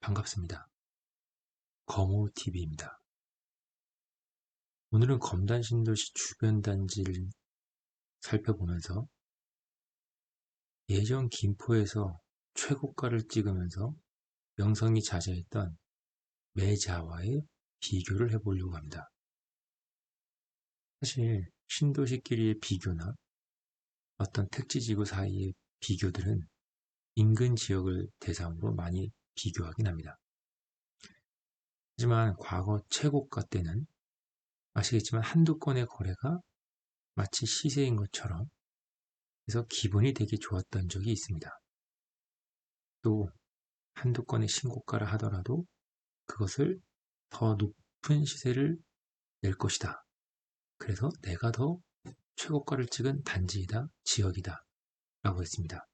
반갑습니다. 검호TV입니다. 오늘은 검단신도시 주변 단지를 살펴보면서 예전 김포에서 최고가를 찍으면서 명성이 자자했던 매자와의 비교를 해보려고 합니다. 사실 신도시끼리의 비교나 어떤 택지지구 사이의 비교들은 인근 지역을 대상으로 많이 비교하긴 합니다. 하지만 과거 최고가 때는 아시겠지만 한두 건의 거래가 마치 시세인 것처럼 그래서 기분이 되게 좋았던 적이 있습니다. 또 한두 건의 신고가를 하더라도 그것을 더 높은 시세를 낼 것이다. 그래서 내가 더 최고가를 찍은 단지이다, 지역이다 라고 했습니다.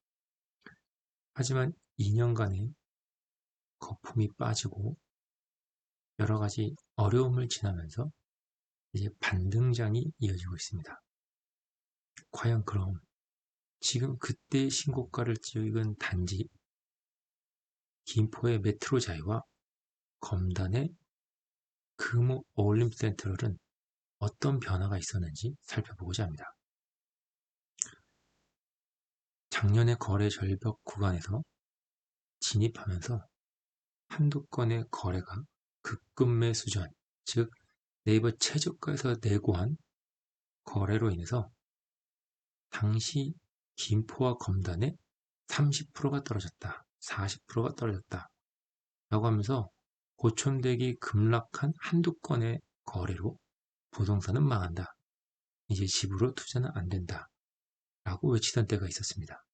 하지만 2년간의 거품이 빠지고 여러 가지 어려움을 지나면서 이제 반등장이 이어지고 있습니다. 과연 그럼 지금 그때 신고가를 찍은 단지 김포의 메트로자이와 검단의 금호 어울림센트럴은 어떤 변화가 있었는지 살펴보고자 합니다. 작년에 거래 절벽 구간에서 진입하면서 한두 건의 거래가 급급매 수전, 즉 네이버 최저가에서 내고한 거래로 인해서 당시 김포와 검단의 30%가 떨어졌다, 40%가 떨어졌다 라고 하면서 고점되기 급락한 한두 건의 거래로 부동산은 망한다. 이제 집으로 투자는 안 된다. 라고 외치던 때가 있었습니다.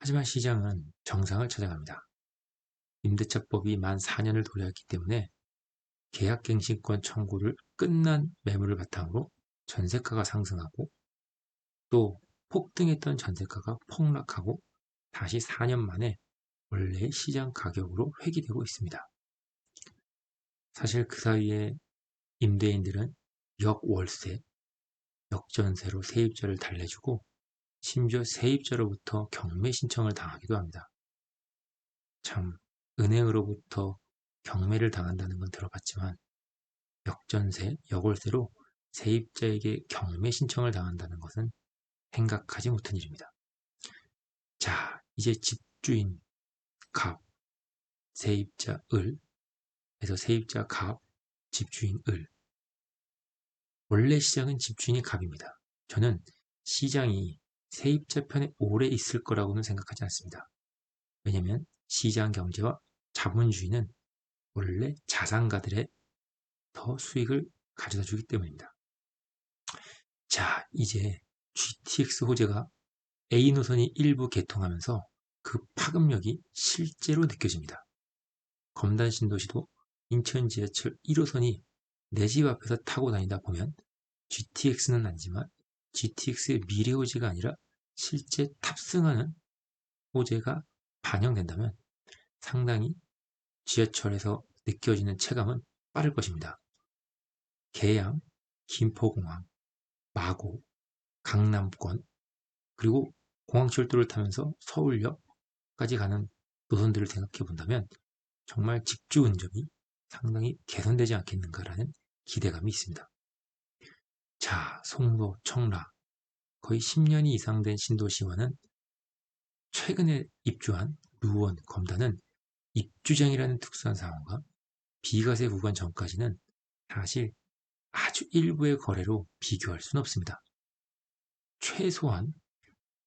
하지만 시장은 정상을 찾아갑니다. 임대차법이 만 4년을 도래했기 때문에 계약갱신권 청구를 끝난 매물을 바탕으로 전세가가 상승하고 또 폭등했던 전세가가 폭락하고 다시 4년 만에 원래의 시장 가격으로 회귀되고 있습니다. 사실 그 사이에 임대인들은 역월세, 역전세로 세입자를 달래주고 심지어 세입자로부터 경매 신청을 당하기도 합니다. 참 은행으로부터 경매를 당한다는 건 들어봤지만 역전세, 역월세로 세입자에게 경매 신청을 당한다는 것은 생각하지 못한 일입니다. 자, 이제 집주인 갑, 세입자 을, 해서 세입자 갑, 집주인 을. 원래 시장은 집주인이 갑입니다. 저는 시장이 세입자 편에 오래 있을 거라고는 생각하지 않습니다. 왜냐하면 시장 경제와 자본주의는 원래 자산가들의 더 수익을 가져다 주기 때문입니다. 자, 이제 GTX 호재가 A 노선이 일부 개통하면서 그 파급력이 실제로 느껴집니다. 검단 신도시도 인천 지하철 1호선이 내 집 앞에서 타고 다니다 보면 GTX는 아니지만 GTX의 미래 호재가 아니라 실제 탑승하는 호재가 반영된다면 상당히 지하철에서 느껴지는 체감은 빠를 것입니다. 계양, 김포공항, 마고, 강남권, 그리고 공항철도를 타면서 서울역까지 가는 노선들을 생각해 본다면 정말 직주 운전이 상당히 개선되지 않겠는가라는 기대감이 있습니다. 자, 송도, 청라, 거의 10년이 이상 된 신도시와는 최근에 입주한 루원, 검단은 입주장이라는 특수한 상황과 비과세 구간 전까지는 사실 아주 일부의 거래로 비교할 수는 없습니다. 최소한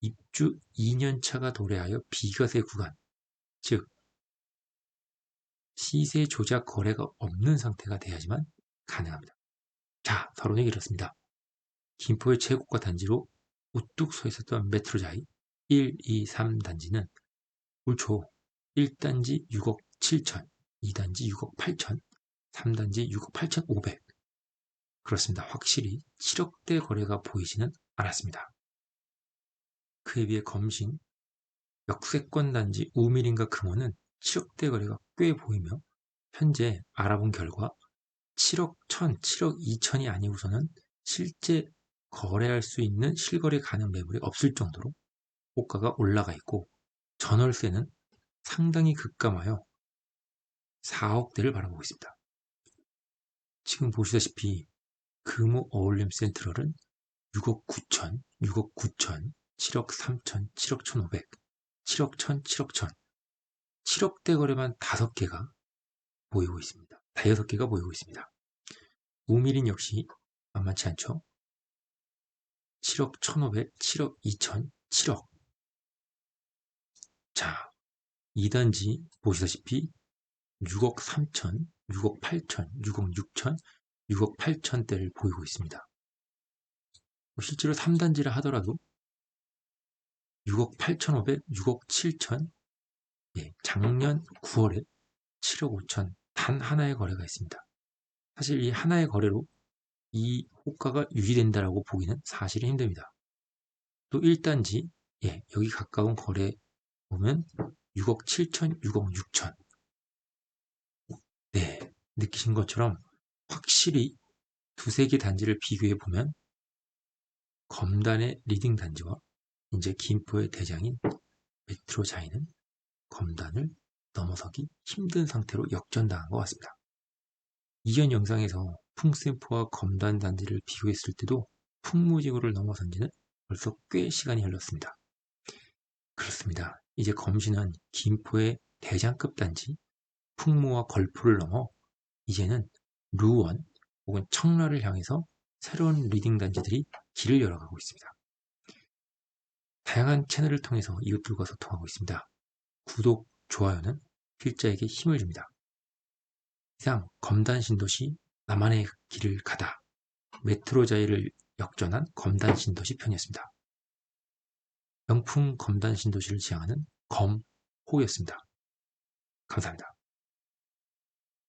입주 2년차가 도래하여 비과세 구간, 즉 시세 조작 거래가 없는 상태가 돼야지만 가능합니다. 자, 서론이 이렇습니다. 김포의 최고가 단지로 우뚝 서 있었던 메트로자이 1, 2, 3단지는 올 초 1단지 6억 7천, 2단지 6억 8천, 3단지 6억 8천5백. 그렇습니다. 확실히 7억대 거래가 보이지는 않았습니다. 그에 비해 검신, 역세권 단지 우밀인가 금호는 7억대 거래가 꽤 보이며 현재 알아본 결과 7억 1천, 7억 2천이 아니고서는 실제 거래할 수 있는 실거래 가능 매물이 없을 정도로 호가가 올라가 있고 전월세는 상당히 급감하여 4억대를 바라보고 있습니다. 지금 보시다시피 금호 어울림 센트럴은 6억 9천, 6억 9천, 7억 3천, 7억 1,500, 7억 1천, 7억 1천, 7억대 거래만 5개가 보이고 있습니다. 5개가 보이고 있습니다. 우미린 역시 만만치 않죠. 7억 1,500, 7억 2천, 7억. 자, 2단지 보시다시피 6억 3천, 6억 8천, 6억 6천, 6억 8천대를 보이고 있습니다. 실제로 3단지를 하더라도 6억 8,500, 6억 7천, 작년 9월에 7억 5천 단 하나의 거래가 있습니다. 사실 이 하나의 거래로 이 호가가 유지된다라고 보기는 사실은 힘듭니다. 또 1단지, 여기 가까운 거래 보면 6억 7천, 6억 6천. 네, 느끼신 것처럼 확실히 두세 개 단지를 비교해 보면 검단의 리딩 단지와 이제 김포의 대장인 메트로자이는 검단을 넘어서기 힘든 상태로 역전당한 것 같습니다. 이전 영상에서 풍샘포와 검단 단지를 비교했을 때도 풍무지구를 넘어선 지는 벌써 꽤 시간이 흘렀습니다. 그렇습니다. 이제 검신은 김포의 대장급 단지 풍무와 걸포를 넘어 이제는 루원 혹은 청라를 향해서 새로운 리딩 단지들이 길을 열어가고 있습니다. 다양한 채널을 통해서 이웃들과 소통하고 있습니다. 구독, 좋아요는 필자에게 힘을 줍니다. 이상 검단 신도시 나만의 길을 가다 메트로자이를 역전한 검단 신도시 편이었습니다. 명품 검단 신도시를 지향하는 검호였습니다. 감사합니다.